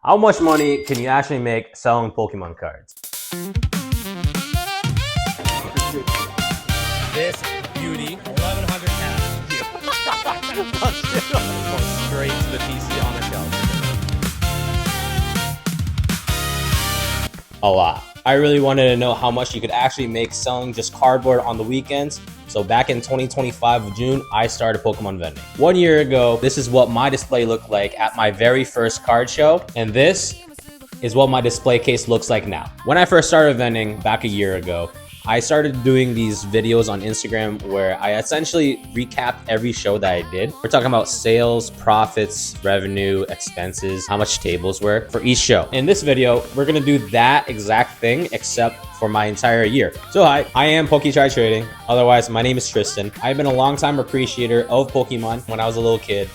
How much money can you actually make selling Pokemon cards? This beauty, 1,100 cash. Straight to the PC on the shelf. A lot. I really wanted to know how much you could actually make selling just cardboard on the weekends. So back in 2025 of June, I started Pokemon vending. 1 year ago, this is what my display looked like at my very first card show. And this is what my display case looks like now. When I first started vending back a year ago, I started doing these videos on Instagram where I essentially recapped every show that I did. We're talking about sales, profits, revenue, expenses, how much tables were for each show. In this video, we're gonna do that exact thing except for my entire year. So hi, I am TCG Trading. Otherwise, my name is Tristan. I've been a long-time appreciator of Pokemon when I was a little kid.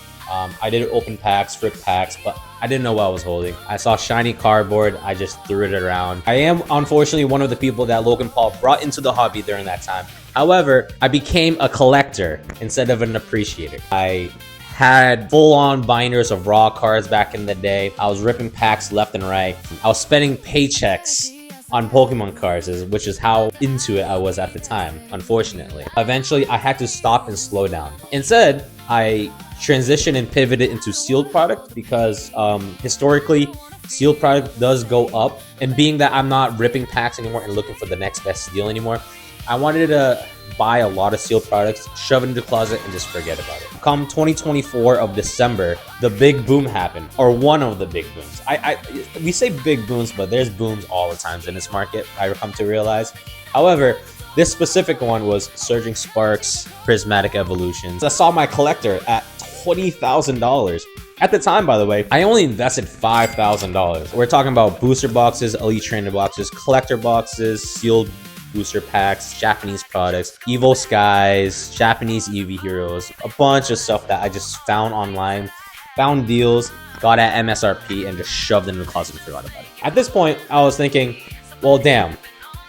I did open packs, flip packs, but I didn't know what I was holding. I saw shiny cardboard, I just threw it around. I am unfortunately one of the people that Logan Paul brought into the hobby during that time. However, I became a collector instead of an appreciator. I had full-on binders of raw cards back in the day. I was ripping packs left and right. I was spending paychecks on Pokemon cards, which is how into it I was at the time, unfortunately. Eventually, I had to stop and slow down. Instead, I transitioned and pivoted into sealed product because historically, sealed product does go up. And being that I'm not ripping packs anymore and looking for the next best deal anymore, I wanted to buy a lot of sealed products, shove it in the closet, and just forget about it. Come 2024 of December, the big boom happened, or one of the big booms. We say big booms, but there's booms all the times in this market, I come to realize. However, this specific one was Surging Sparks Prismatic Evolutions. I saw my collector at $20,000. At the time, by the way, I only invested $5,000. We're talking about booster boxes, elite trainer boxes, collector boxes, sealed booster packs, Japanese products, Evo Skies, Japanese EV Heroes, a bunch of stuff that I just found online, found deals, got at MSRP, and just shoved it in the closet and forgot about it. At this point, I was thinking, well, damn,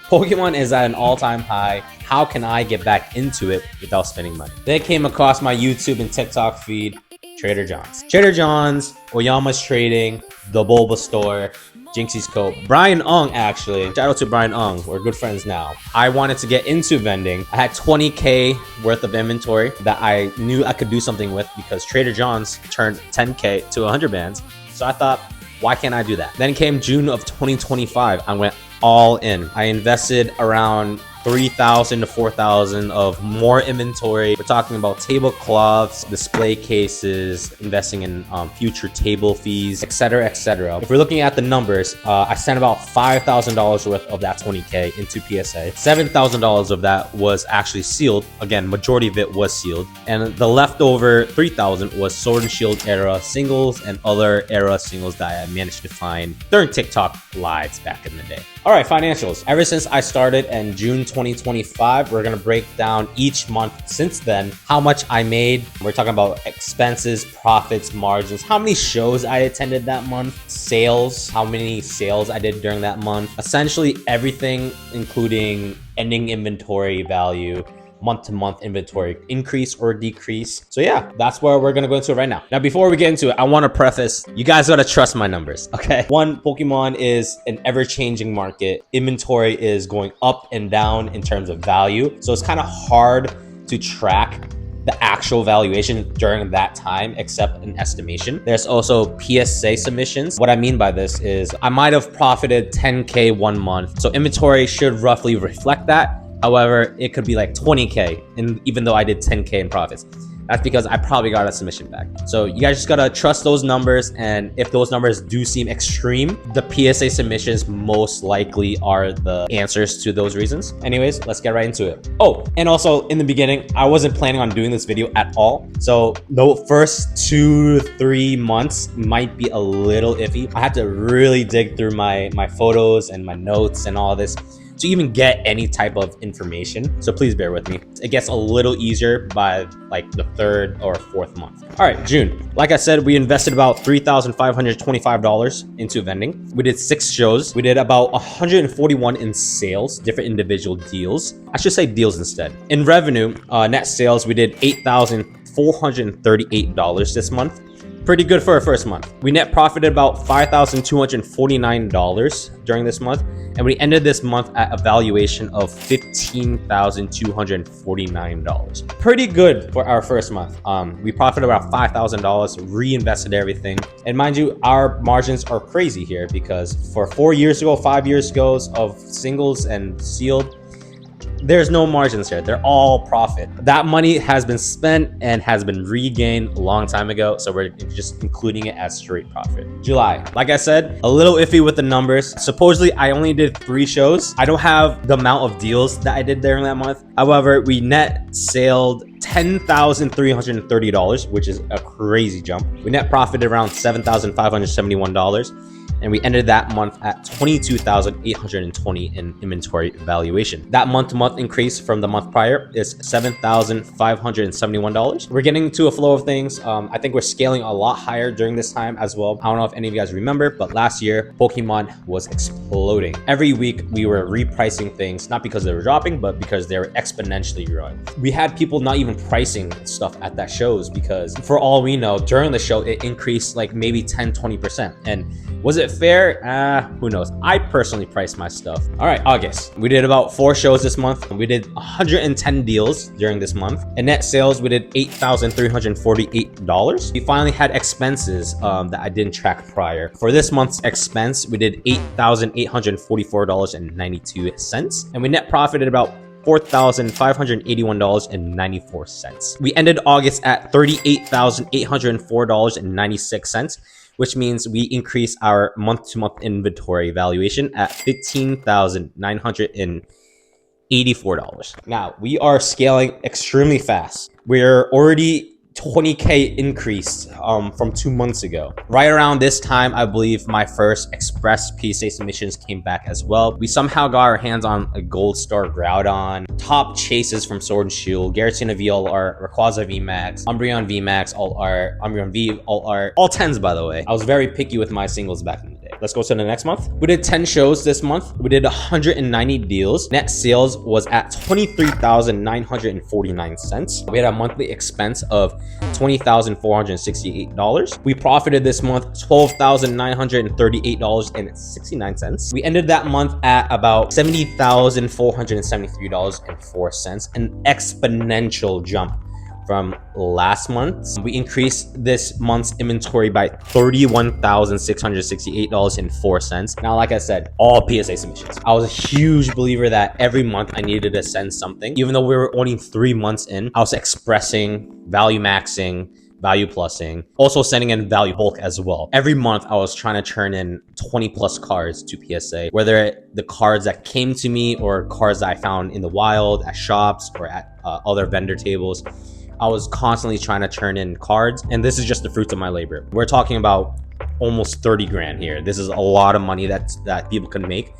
Pokemon is at an all-time high. How can I get back into it without spending money? Then I came across my YouTube and TikTok feed, Trader John's. Trader John's, Oyama's Trading, The Bulbasaur, Jinxie's Coat. Brian Ung, actually, shout out to Brian Ung, we're good friends now. I wanted to get into vending. I had 20K worth of inventory that I knew I could do something with because Trader John's turned 10K to 100 bands. So I thought, why can't I do that? Then came June of 2025. I went all in. I invested around 3,000 to 4,000 of more inventory. We're talking about tablecloths, display cases, investing in future table fees, etc., etc. If we're looking at the numbers, I spent about $5,000 worth of that 20K into PSA. $7,000 of that was actually sealed. Again, majority of it was sealed. And the leftover 3,000 was Sword and Shield era singles and other era singles that I managed to find during TikTok lives back in the day. All right, financials. Ever since I started in June 2025, we're gonna break down each month since then how much I made. We're talking about expenses, profits, margins, how many shows I attended that month, sales, how many sales I did during that month, essentially everything, including ending inventory value, month-to-month inventory increase or decrease. So yeah, that's where we're gonna go into it right now. Now, before we get into it, I want to preface, you guys gotta trust my numbers, okay? One, Pokemon is an ever-changing market. Inventory is going up and down in terms of value. So it's kind of hard to track the actual valuation during that time, except an estimation. There's also PSA submissions. What I mean by this is I might have profited 10K 1 month. So inventory should roughly reflect that. However, it could be like 20K, and even though I did 10K in profits. That's because I probably got a submission back. So you guys just gotta trust those numbers, and if those numbers do seem extreme, the PSA submissions most likely are the answers to those reasons. Anyways, let's get right into it. Oh, and also in the beginning, I wasn't planning on doing this video at all. So the first 2 to 3 months might be a little iffy. I had to really dig through my photos and my notes and all this to even get any type of information. So please bear with me. It gets a little easier by like the 3rd or 4th month. All right, June. Like I said, we invested about $3,525 into vending. We did 6 shows. We did about 141 in sales, different individual deals. I should say deals instead. In revenue, net sales, we did $8,438 this month. Pretty good for our first month. We net profited about $5,249 during this month, and we ended this month at a valuation of $15,249. Pretty good for our first month. We profited about $5,000, reinvested everything. And mind you, our margins are crazy here because for 4 years ago, 5 years ago of singles and sealed, there's no margins here. They're all profit. That money has been spent and has been regained a long time ago, so we're just including it as straight profit. July, like I said, a little iffy with the numbers. Supposedly, I only did 3 shows. I don't have the amount of deals that I did during that month. However, we net sailed $10,330, which is a crazy jump. We net profited around $7,571. And we ended that month at $22,820 in inventory valuation. That month-to-month increase from the month prior is $7,571. We're getting to a flow of things. I think we're scaling a lot higher during this time as well. I don't know if any of you guys remember, but last year, Pokemon was exploding. Every week, we were repricing things, not because they were dropping, but because they were exponentially growing. We had people not even pricing stuff at that shows because for all we know, during the show, it increased like maybe 10-20%. And was it fair? Who knows? I personally priced my stuff. All right, August. We did about 4 shows this month. We did 110 deals during this month. And net sales, we did $8,348. We finally had expenses that I didn't track prior. For this month's expense, we did $8,844.92. And we net profited about $4,581.94. We ended August at $38,804.96. which means we increase our month-to-month inventory valuation at $15,984. Now, we are scaling extremely fast. We're already 20K increase from 2 months ago. Right around this time, I believe my first express PSA submissions came back as well. We somehow got our hands on a Gold Star Groudon, top chases from Sword and Shield, Giratina V All Art, Rayquaza VMAX, Umbreon VMAX All Art, Umbreon V All Art, all 10s by the way. I was very picky with my singles back in the day. Let's go to the next month. We did 10 shows this month. We did 190 deals. Net sales was at $23,949. We had a monthly expense of $20,468. We profited this month $12,938.69. We ended that month at about $70,473.04, an exponential jump from last month. We increased this month's inventory by $31,668.04. Now, like I said, all PSA submissions. I was a huge believer that every month I needed to send something. Even though we were only 3 months in, I was expressing, value maxing, value plussing, also sending in value bulk as well. Every month I was trying to turn in 20 plus cards to PSA, whether the cards that came to me or cards that I found in the wild at shops or at other vendor tables. I was constantly trying to turn in cards, and this is just the fruits of my labor. We're talking about almost 30 grand here. This is a lot of money that people can make.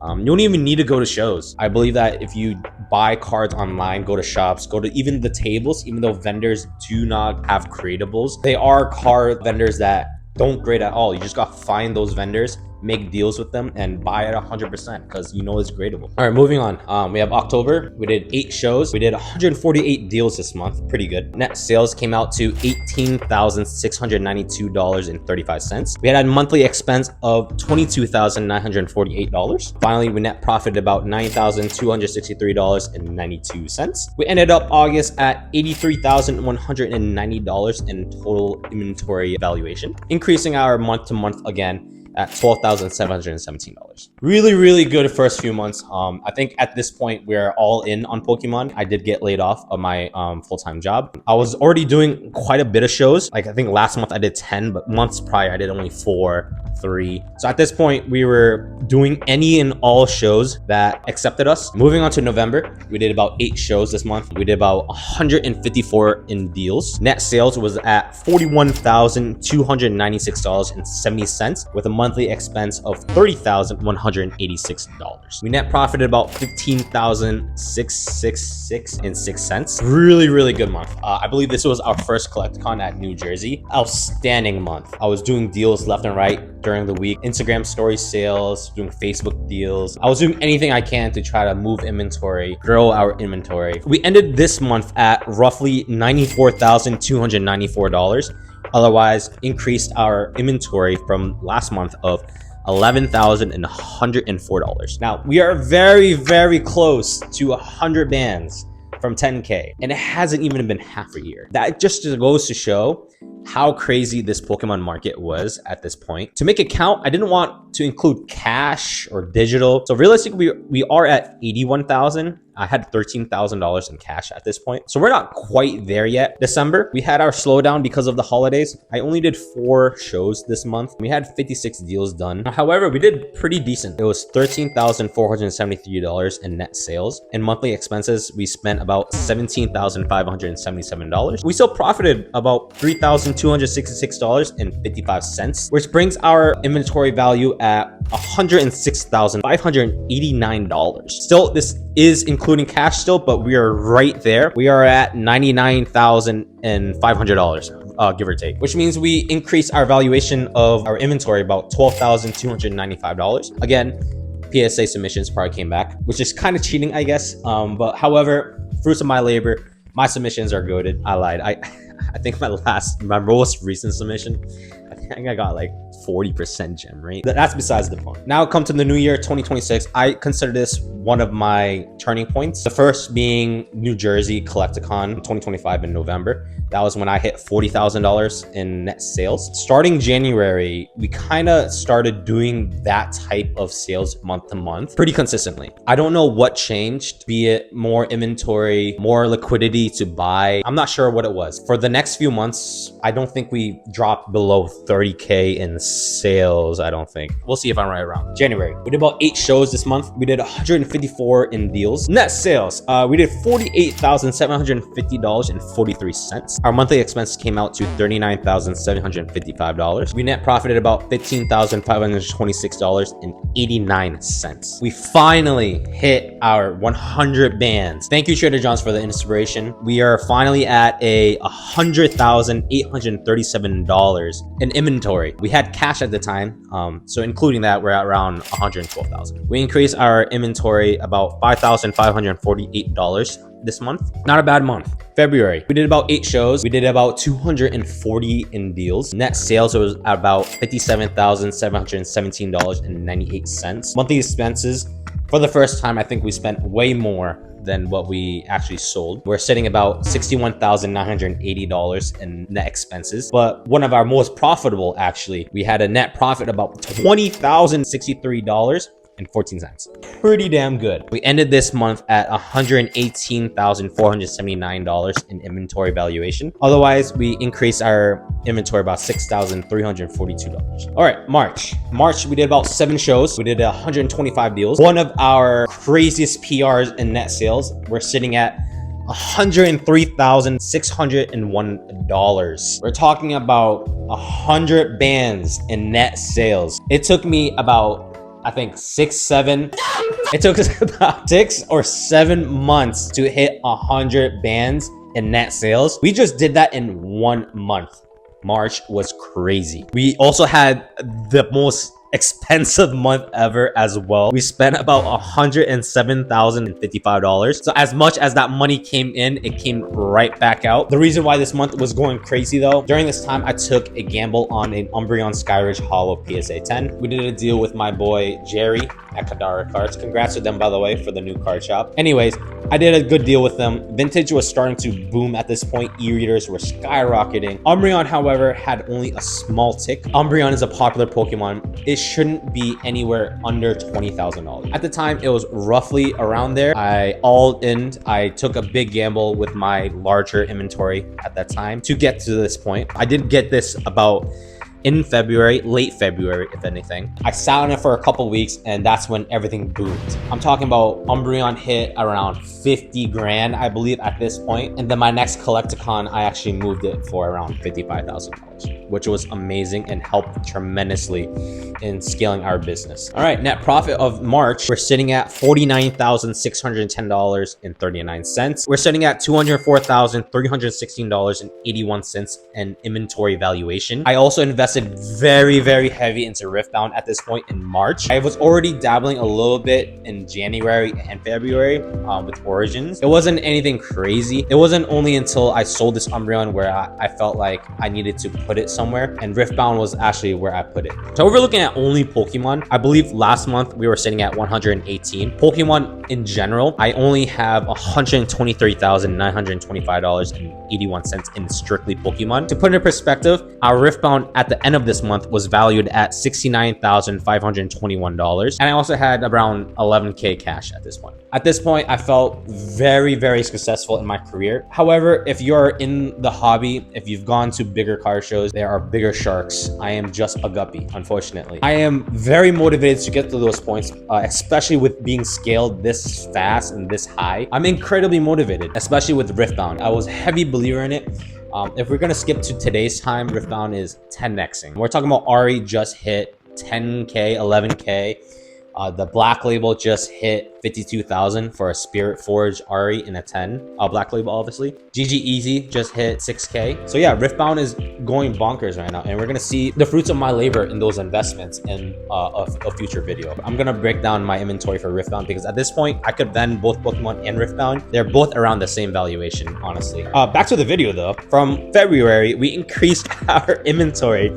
You don't even need to go to shows. I believe that if you buy cards online, go to shops, go to even the tables, even though vendors do not have creatables, they are card vendors that don't grade at all. You just got to find those vendors, make deals with them, and buy at 100% because you know it's gradable. All right, moving on. We have October. We did 8 shows. We did 148 deals this month. Pretty good. Net sales came out to $18,692.35. We had a monthly expense of $22,948. Finally, we net profited about $9,263.92. We ended up August at $83,190 in total inventory valuation, increasing our month-to-month again at $12,717. Really good first few months. I think at this point we're all in on Pokemon. I did get laid off of my full-time job. I was already doing quite a bit of shows. Like I think last month I did 10, but months prior I did only 4, 3. So at this point we were doing any and all shows that accepted us. Moving on to November, we did about 8 shows this month. We did about 154 in deals. Net sales was at $41,296.70 with a monthly expense of $30,186. We net profited about $15,666.06. Really good month. I believe this was our first CollectCon at New Jersey. Outstanding month. I was doing deals left and right during the week. Instagram story sales, doing Facebook deals. I was doing anything I can to try to move inventory, grow our inventory. We ended this month at roughly $94,294. Otherwise, increased our inventory from last month of $11,104. Now, we are very, very close to 100 bands from 10K, and it hasn't even been half a year. That just goes to show how crazy this Pokemon market was at this point. To make it count, I didn't want to include cash or digital. So realistically, we are at 81,000. I had $13,000 in cash at this point. So we're not quite there yet. December, we had our slowdown because of the holidays. I only did 4 shows this month. We had 56 deals done. However, we did pretty decent. It was $13,473 in net sales. In monthly expenses, we spent about $17,577. We still profited about $3,266.55, which brings our inventory value at $106,589. Still, this is including cash still, but we are right there. We are at $99,500, give or take, which means we increased our valuation of our inventory about $12,295. Again, PSA submissions probably came back, which is kind of cheating, I guess. But however, fruits of my labor, my submissions are goated. I lied. I think my most recent submission, I think I got like 40% gem rate. That's besides the point. Now come to the new year, 2026. I consider this one of my turning points. The first being New Jersey Collecticon 2025 in November. That was when I hit $40,000 in net sales. Starting January, we kind of started doing that type of sales month to month pretty consistently. I don't know what changed, be it more inventory, more liquidity to buy. I'm not sure what it was. For the next few months, I don't think we dropped below 30K in sales. I don't think. We'll see if I'm right around. January, we did about 8 shows this month. We did 154 in deals. Net sales, we did $48,750.43. Our monthly expenses came out to $39,755. We net profited about $15,526.89. We finally hit our 100 bands. Thank you, Trader John's, for the inspiration. We are finally at a $100,837 in inventory. We had cash at the time, so including that, we're at around $112,000. We increased our inventory about $5,548 this month. Not a bad month. February, we did about 8 shows. We did about 240 in deals. Net sales was about $57,717.98. Monthly expenses, for the first time, I think we spent way more than what we actually sold. We're sitting about $61,980 in net expenses, but one of our most profitable, actually, we had a net profit about $20,063.14. Pretty damn good. We ended this month at $118,479 in inventory valuation. Otherwise, we increased our inventory about $6,342. All right, March, we did about 7 shows. We did 125 deals. One of our craziest PRs in net sales. We're sitting at $103,601. We're talking about 100 bands in net sales. It took me about, I think, 7 it took us about 6 or 7 months to hit 100 bands in net sales. We just did that in 1 month. March was crazy. We also had the most expensive month ever as well. We spent about $107,055. So as much as that money came in, it came right back out. The reason why this month was going crazy though, during this time, I took a gamble on an Umbreon Skyridge Hollow PSA 10. We did a deal with my boy Jerry at Kadara Cards. Congrats to them, by the way, for the new card shop. Anyways, I did a good deal with them. Vintage was starting to boom at this point. E-readers were skyrocketing. Umbreon, however, had only a small tick. Umbreon is a popular Pokemon. It shouldn't be anywhere under $20,000. At the time, it was roughly around there. I took a big gamble with my larger inventory at that time to get to this point. I did get this about in February, late February, if anything. I sat on it for a couple weeks and that's when everything boomed. I'm talking about Umbreon hit around 50 grand, I believe, at this point. And then my next Collecticon, I actually moved it for around $55,000, which was amazing and helped tremendously in scaling our business. All right, net profit of March, we're sitting at $49,610.39. We're sitting at $204,316.81 in inventory valuation. I also invested very, very heavy into Riftbound at this point in March. I was already dabbling a little bit in January and February with Origins. It wasn't anything crazy. It wasn't only until I sold this Umbreon where I felt like I needed to put put it somewhere, and Riftbound was actually where I put it. So if we're looking at only Pokemon, I believe last month we were sitting at 118. Pokemon in general, I only have $123,925.81 in strictly Pokemon. To put it in perspective, our Riftbound at the end of this month was valued at $69,521, and I also had around 11K cash at this point. At this point, I felt very, very successful in my career. However, if you're in the hobby, if you've gone to bigger card shows, there are bigger sharks. I am just a guppy, unfortunately. I am very motivated to get to those points, especially with being scaled this fast and this high. I'm incredibly motivated, especially with Riftbound. I was a heavy believer in it. If we're gonna skip to today's time, Riftbound is 10xing. We're talking about Ari just hit 10K, 11K. The black label just hit 52,000 for a Spirit Forge Ari in a 10. Black label, obviously. GG Easy just hit 6K. So yeah, Riftbound is going bonkers right now, and we're gonna see the fruits of my labor in those investments in a future video. I'm gonna break down my inventory for Riftbound because at this point, I could vend both Pokemon and Riftbound. They're both around the same valuation, honestly. Back to the video though. From February, we increased our inventory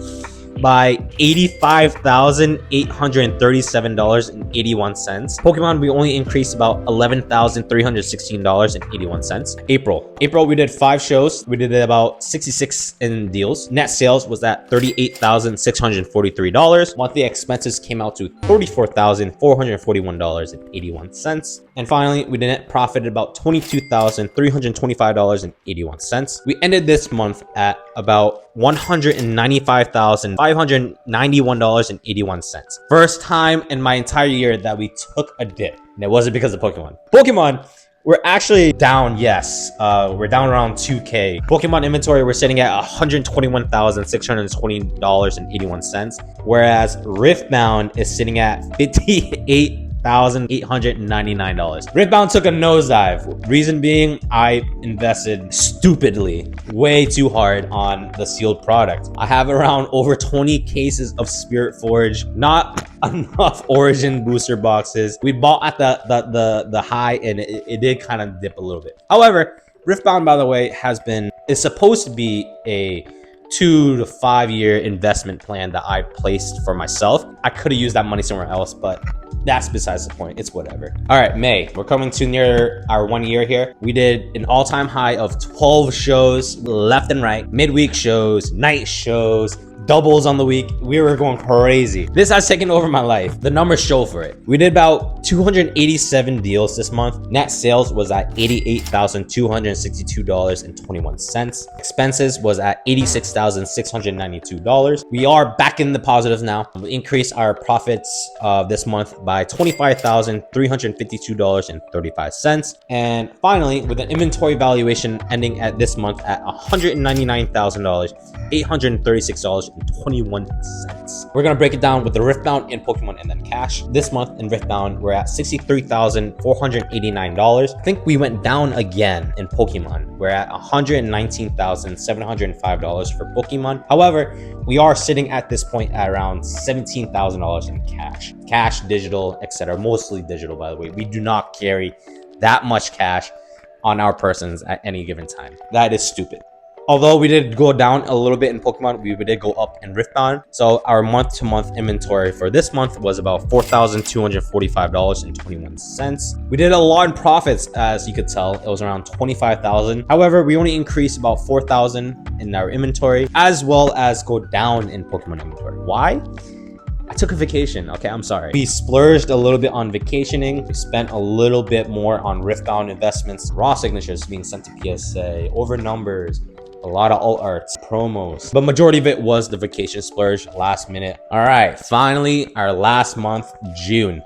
by $85,837.81. Pokemon, we only increased about $11,316.81. April, we did 5 shows. We did about 66 in deals. Net sales was at $38,643. Monthly expenses came out to $34,441.81. And finally, we did net profit about $22,325.81. We ended this month at about $195,591.81. First time in my entire year that we took a dip, and it wasn't because of Pokemon. We're actually down, yes. We're down around 2K. Pokemon inventory, we're sitting at $121,620.81, whereas Riftbound is sitting at $58,899. Riftbound took a nosedive. Reason being, I invested stupidly, way too hard on the sealed product. I have around over 20 cases of Spirit Forge, not enough Origin booster boxes. We bought at the high, and it did kind of dip a little bit. However, Riftbound, by the way, is supposed to be a 2 to 5 year investment plan that I placed for myself. I could have used that money somewhere else, but that's besides the point. It's whatever. All right, May. We're coming to near our 1 year here. We did an all-time high of 12 shows left and right, midweek shows, night shows, doubles on the week. We were going crazy. This has taken over my life. The numbers show for it. We did about 287 deals this month. Net sales was at $88,262.21. Expenses was at $86,692. We are back in the positives now. We increased our profits this month by $25,352.35. And finally, with an inventory valuation ending at this month at $199,000, $836.21. We're gonna break it down with the Riftbound in Pokemon and then cash. This month in Riftbound, we're at $63,489. I think we went down again in Pokemon. We're at $119,705 for Pokemon. However, we are sitting at this point at around $17,000 in cash, digital, etc. Mostly digital, by the way. We do not carry that much cash on our persons at any given time. That is stupid. Although we did go down a little bit in Pokemon, we did go up in Riftbound. So our month-to-month inventory for this month was about $4,245.21. We did a lot in profits, as you could tell. It was around $25,000. However, we only increased about $4,000 in our inventory, as well as go down in Pokemon inventory. Why? I took a vacation. Okay, I'm sorry. We splurged a little bit on vacationing. We spent a little bit more on Riftbound investments, raw signatures being sent to PSA, over numbers, a lot of alt arts, promos, but majority of it was the vacation splurge last minute. All right, finally, our last month, June,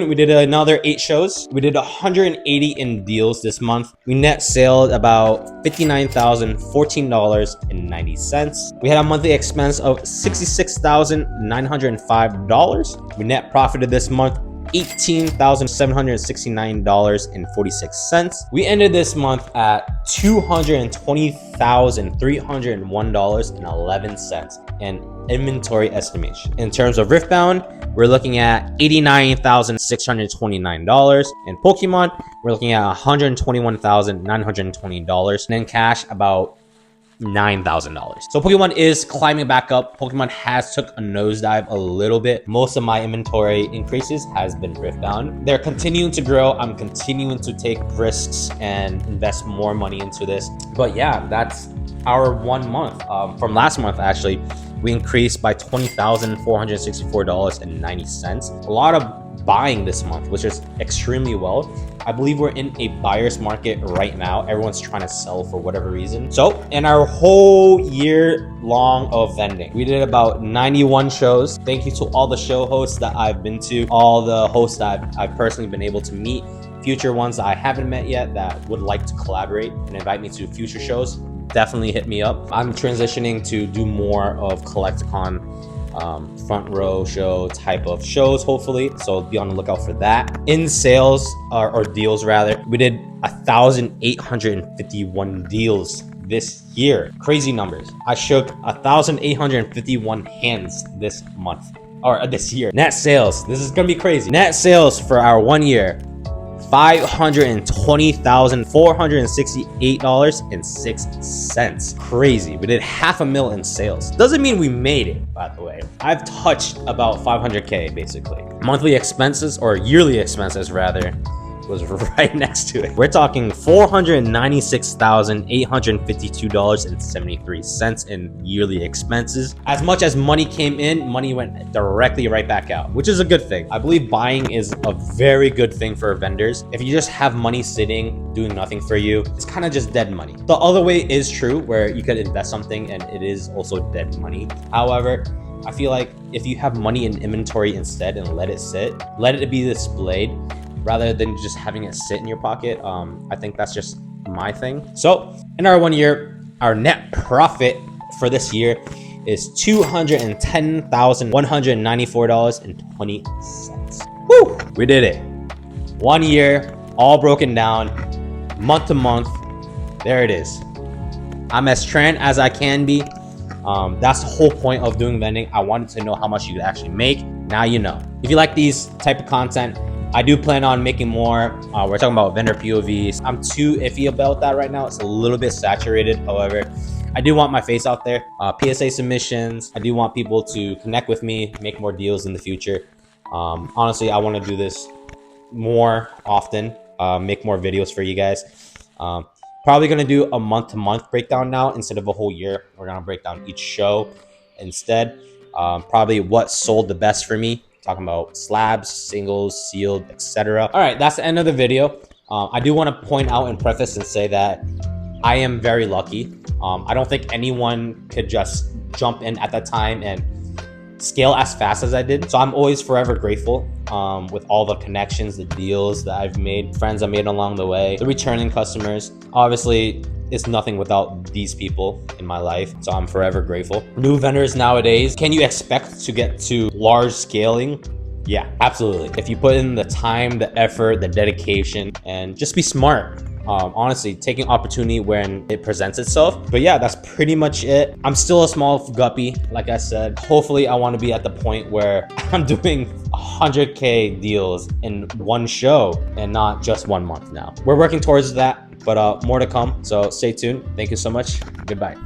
we did another 8 shows. We did 180 in deals this month. We net sailed about $59,014.90. We had a monthly expense of $66,905. We net profited this month $18,769.46. We ended this month at $220,301.11 in inventory estimation. In terms of Riftbound, we're looking at $89,629. In Pokemon, we're looking at $121,920. And in cash, about $9,000. So Pokemon is climbing back up. Pokemon has took a nosedive a little bit. Most of my inventory increases has been rift bound. They're continuing to grow. I'm continuing to take risks and invest more money into this. But yeah, that's our 1 month. From last month, actually, we increased by $20,464.90. A lot of buying this month, which is extremely well. I believe we're in a buyer's market right now. Everyone's trying to sell for whatever reason. So in our whole year long of vending, we did about 91 shows. Thank you to all the show hosts that I've been to, all the hosts that I've personally been able to meet, future ones that I haven't met yet that would like to collaborate and invite me to future shows. Definitely hit me up. I'm transitioning to do more of Collecticon front row show type of shows, hopefully, so be on the lookout for that. In sales or deals rather, we did 1,851 deals this year. Crazy numbers. I shook 1,851 hands this month or this year. Net sales, this is gonna be crazy. Net sales for our 1 year, $520,468.06. Crazy. We did $500,000 in sales. Doesn't mean we made it, by the way. I've touched about 500K basically. Monthly expenses, or yearly expenses rather, was right next to it. We're talking $496,852.73 in yearly expenses. As much as money came in, money went directly right back out, which is a good thing. I believe buying is a very good thing for vendors. If you just have money sitting, doing nothing for you, it's kind of just dead money. The other way is true, where you could invest something and it is also dead money. However, I feel like if you have money in inventory instead and let it sit, let it be displayed, rather than just having it sit in your pocket. I think that's just my thing. So in our 1 year, our net profit for this year is $210,194.20. Woo! We did it. 1 year, all broken down, month to month. There it is. I'm as trend as I can be. That's the whole point of doing vending. I wanted to know how much you could actually make. Now you know. If you like these type of content, I do plan on making more. We're talking about vendor POVs. I'm too iffy about that right now. It's a little bit saturated. However, I do want my face out there. PSA submissions. I do want people to connect with me, make more deals in the future. Honestly, I want to do this more often, make more videos for you guys. Probably going to do a month-to-month breakdown now instead of a whole year. We're going to break down each show instead. Probably what sold the best for me. Talking about slabs, singles, sealed, etc. All right, that's the end of the video. I do want to point out and preface and say that I am very lucky. I don't think anyone could just jump in at that time and scale as fast as I did. So I'm always forever grateful with all the connections, the deals that I've made, friends I made along the way, the returning customers. Obviously, it's nothing without these people in my life, so I'm forever grateful. New vendors nowadays, can you expect to get to large scaling? Yeah, absolutely. If you put in the time, the effort, the dedication, and just be smart. Honestly, taking opportunity when it presents itself. But yeah, that's pretty much it. I'm still a small guppy, like I said. Hopefully, I want to be at the point where I'm doing 100K deals in one show and not just 1 month now. We're working towards that, but more to come. So stay tuned. Thank you so much. Goodbye.